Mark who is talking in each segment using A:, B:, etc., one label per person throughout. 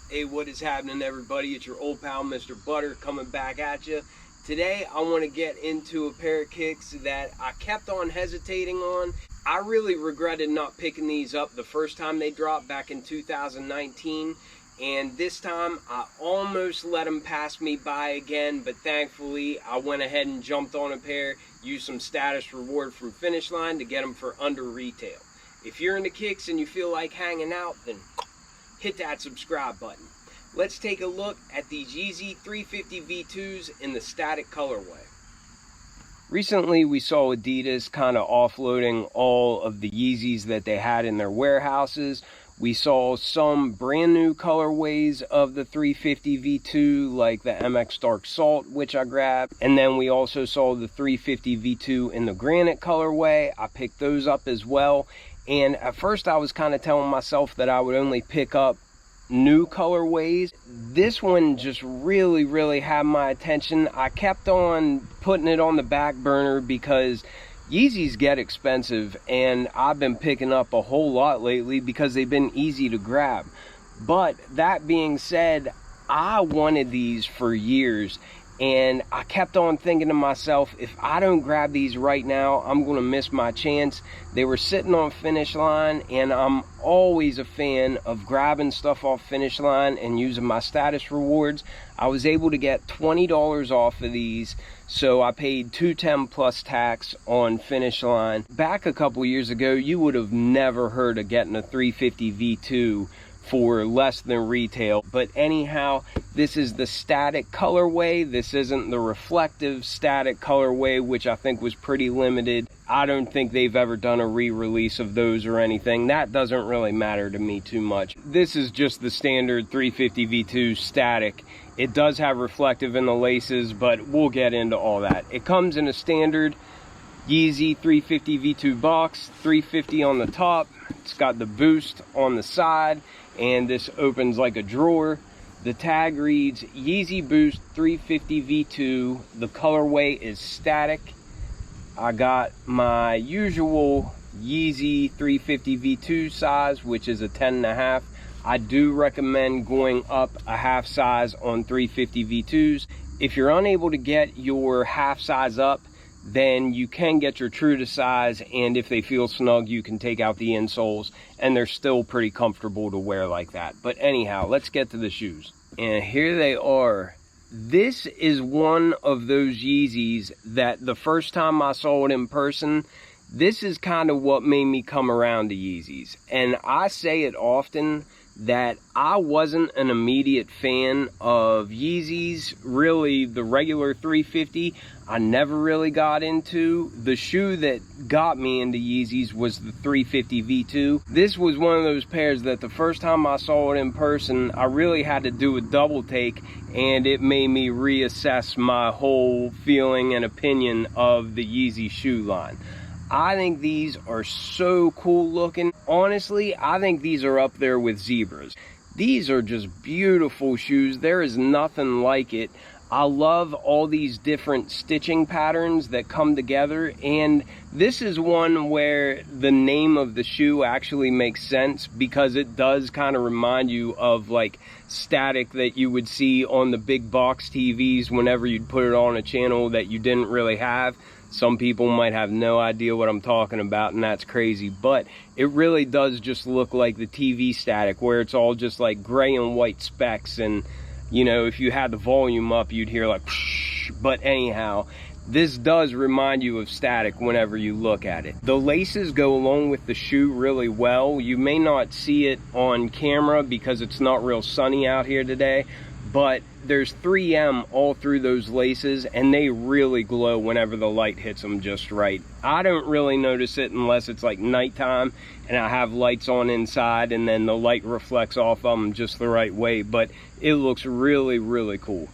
A: Hey, what is happening, everybody? It's your old pal Mr. Butter coming back at you. Today I want to get into a pair of kicks that I kept on hesitating on. I really regretted not picking these up the first time they dropped back in 2019, and this time I almost let them pass me by again, but thankfully I went ahead and jumped on a pair, used some status reward from Finish Line to get them for under retail. If you're into kicks and you feel like hanging out, then hit that subscribe button. Let's take a look at these Yeezy 350 V2s in the static colorway. Recently we saw Adidas kind of offloading all of the Yeezys that they had in their warehouses. We saw some brand new colorways of the 350 V2 like the MX Dark Salt, which I grabbed. And then we also saw the 350 V2 in the granite colorway. I picked those up as well. And at first I was kind of telling myself that I would only pick up new colorways. This one just really had my attention. I kept on putting it on the back burner because Yeezys get expensive, and I've been picking up a whole lot lately because they've been easy to grab. But that being said, I wanted these for years, and I kept on thinking to myself, if I don't grab these right now, I'm going to miss my chance. They were sitting on Finish Line, and I'm always a fan of grabbing stuff off Finish Line and using my status rewards. I was able to get $20 off of these, so I paid $210 plus tax on Finish Line. Back a couple years ago, you would have never heard of getting a 350 V2 for less than retail. But anyhow, this is the static colorway. This isn't the reflective static colorway, which I think was pretty limited. I don't think they've ever done a re-release of those or anything. That doesn't really matter to me too much. This is just the standard 350 V2 static. It does have reflective in the laces, but we'll get into all that. It comes in a standard Yeezy 350 V2 box, 350 on the top. It's got the boost on the side, and this opens like a drawer. The tag reads Yeezy Boost 350 V2. The colorway is static. I got my usual Yeezy 350 V2 size, which is a 10.5. I do recommend going up a half size on 350 V2s. If you're unable to get your half size up, then you can get your true to size, and if they feel snug, you can take out the insoles, and they're still pretty comfortable to wear like that. But anyhow, let's get to the shoes. And here they are. This is one of those Yeezys that the first time I saw it in person, this is kind of what made me come around to Yeezys. And I say it often that I wasn't an immediate fan of Yeezys, really the regular 350. I never really got into. The shoe that got me into Yeezys was the 350 V2. This was one of those pairs that the first time I saw it in person, I really had to do a double take, and it made me reassess my whole feeling and opinion of the Yeezy shoe line. I think these are so cool looking. Honestly, I think these are up there with zebras. These are just beautiful shoes. There is nothing like it. I love all these different stitching patterns that come together, and this is one where the name of the shoe actually makes sense because it does kind of remind you of like static that you would see on the big box TVs whenever you'd put it on a channel that you didn't really have. Some people might have no idea what I'm talking about, and that's crazy, but it really does just look like the TV static where it's all just like gray and white specks, and you know, if you had the volume up, you'd hear like whoosh. But anyhow, this does remind you of static whenever you look at it. The laces go along with the shoe really well. You may not see it on camera because it's not real sunny out here today, but there's 3M all through those laces, and they really glow whenever the light hits them just right. I don't really notice it unless it's like nighttime and I have lights on inside, and then the light reflects off of them just the right way, but it looks really cool.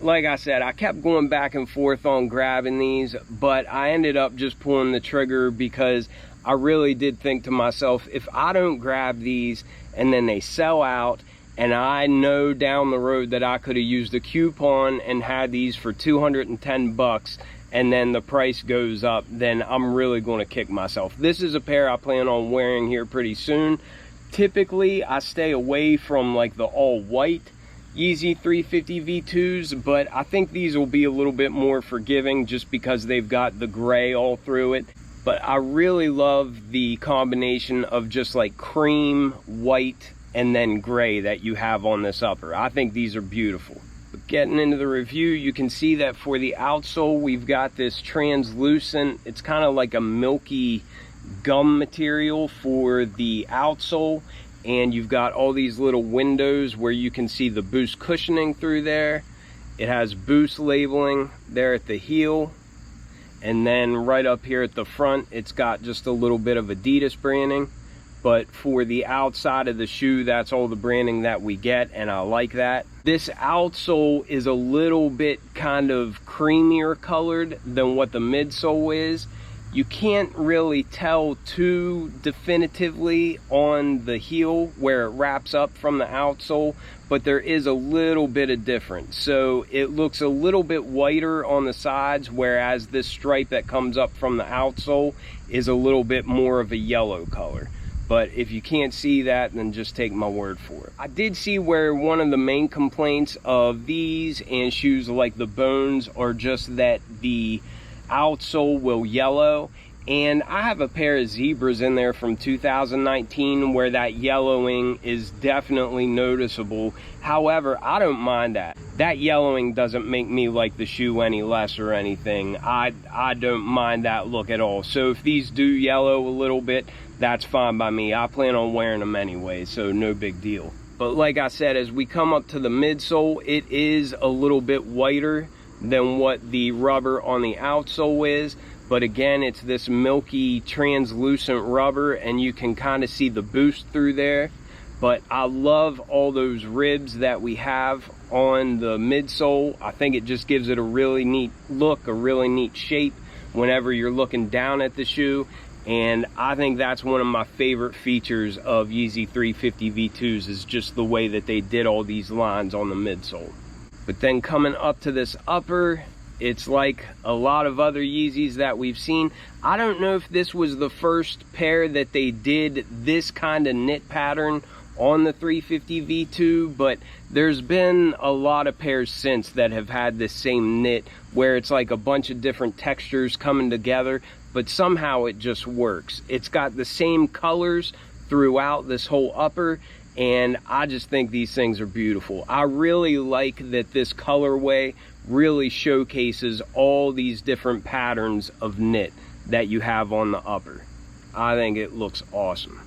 A: Like I said, I kept going back and forth on grabbing these, but I ended up just pulling the trigger because I really did think to myself, if I don't grab these and then they sell out, and I know down the road that I could have used a coupon and had these for 210 bucks, and then the price goes up, then I'm really going to kick myself. This is a pair I plan on wearing here pretty soon. Typically, I stay away from like the all white Yeezy 350 V2s, but I think these will be a little bit more forgiving just because they've got the gray all through it. But I really love the combination of just like cream, white, and then gray that you have on this upper. I think these are beautiful. But getting into the review, you can see that for the outsole, we've got this translucent, it's kind of like a milky gum material for the outsole. And you've got all these little windows where you can see the Boost cushioning through there. It has Boost labeling there at the heel. And then right up here at the front, it's got just a little bit of Adidas branding. But for the outside of the shoe, that's all the branding that we get, and I like that. This outsole is a little bit kind of creamier colored than what the midsole is. You can't really tell too definitively on the heel where it wraps up from the outsole, but there is a little bit of difference. So it looks a little bit whiter on the sides, whereas this stripe that comes up from the outsole is a little bit more of a yellow color. But if you can't see that, then just take my word for it. I did see where one of the main complaints of these and shoes like the Bones are just that the outsole will yellow, and I have a pair of Zebras in there from 2019 where that yellowing is definitely noticeable. However, I don't mind that. That yellowing doesn't make me like the shoe any less or anything. I don't mind that look at all. So if these do yellow a little bit, that's fine by me. I plan on wearing them anyway, so no big deal. But like I said, as we come up to the midsole, it is a little bit whiter than what the rubber on the outsole is, but again, it's this milky translucent rubber, and you can kind of see the Boost through there. But I love all those ribs that we have on the midsole. I think it just gives it a really neat look, a really neat shape whenever you're looking down at the shoe, and I think that's one of my favorite features of Yeezy 350 V2s, is just the way that they did all these lines on the midsole. But then coming up to this upper, it's like a lot of other Yeezys that we've seen. I don't know if this was the first pair that they did this kind of knit pattern on the 350 V2, but there's been a lot of pairs since that have had this same knit where it's like a bunch of different textures coming together, but somehow it just works. It's got the same colors throughout this whole upper, and I just think these things are beautiful. I really like that this colorway really showcases all these different patterns of knit that you have on the upper. I think it looks awesome.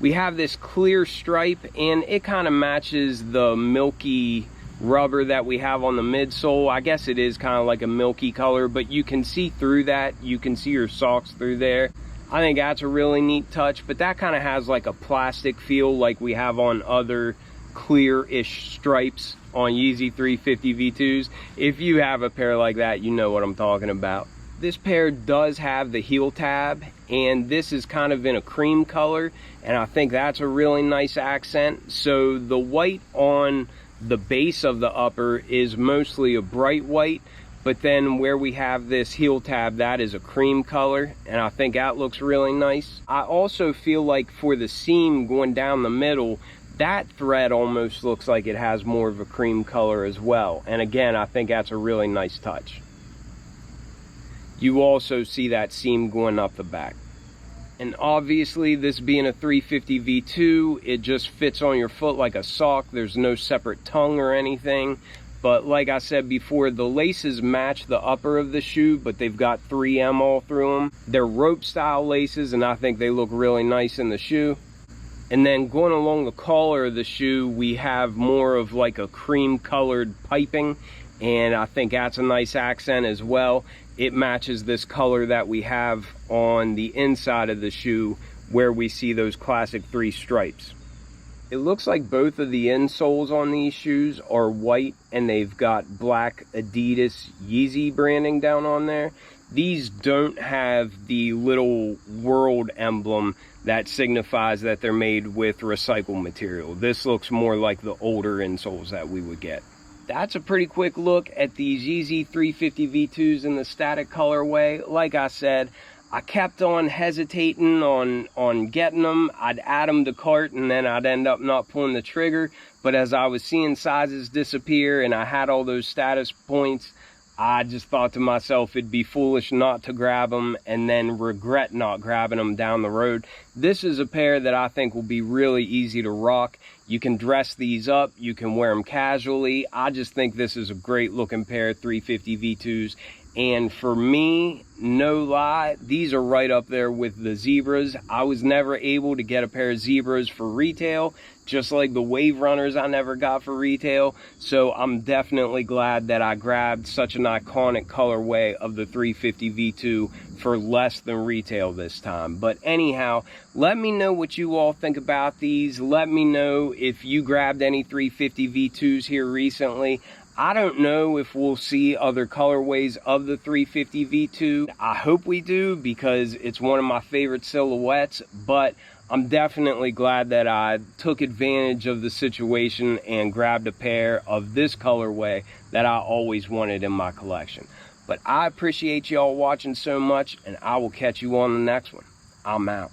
A: We have this clear stripe, and it kind of matches the milky rubber that we have on the midsole. I guess it is kind of like a milky color, but you can see through that. You can see your socks through there. I think that's a really neat touch, but that kind of has like a plastic feel like we have on other clear-ish stripes on Yeezy 350 V2s. If you have a pair like that, you know what I'm talking about. This pair does have the heel tab, and this is kind of in a cream color, and I think that's a really nice accent. So the white on the base of the upper is mostly a bright white, but then where we have this heel tab, that is a cream color, and I think that looks really nice. I also feel like for the seam going down the middle, that thread almost looks like it has more of a cream color as well. And again, I think that's a really nice touch. You also see that seam going up the back. And obviously, this being a 350 V2, it just fits on your foot like a sock. There's no separate tongue or anything. But like I said before, the laces match the upper of the shoe, but they've got 3M all through them. They're rope style laces, and I think they look really nice in the shoe. And then going along the collar of the shoe, we have more of like a cream colored piping, and I think that's a nice accent as well. It matches this color that we have on the inside of the shoe where we see those classic 3 stripes. It looks like both of the insoles on these shoes are white, and they've got black Adidas Yeezy branding down on there. These don't have the little world emblem that signifies that they're made with recycled material. This looks more like the older insoles that we would get. That's a pretty quick look at these Yeezy 350 V2s in the static colorway. Like I said, I kept on hesitating on getting them. I'd add them to cart and then I'd end up not pulling the trigger. But as I was seeing sizes disappear and I had all those status points, I just thought to myself it'd be foolish not to grab them and then regret not grabbing them down the road. This is a pair that I think will be really easy to rock. You can dress these up, you can wear them casually. I just think this is a great looking pair of 350 V2s. And for me, no lie, these are right up there with the Zebras. I was never able to get a pair of Zebras for retail, just like the Wave Runners I never got for retail. So I'm definitely glad that I grabbed such an iconic colorway of the 350 V2 for less than retail this time. But anyhow, let me know what you all think about these. Let me know if you grabbed any 350 V2s here recently. I don't know if we'll see other colorways of the 350 V2. I hope we do because it's one of my favorite silhouettes, but I'm definitely glad that I took advantage of the situation and grabbed a pair of this colorway that I always wanted in my collection. But I appreciate y'all watching so much, and I will catch you on the next one. I'm out.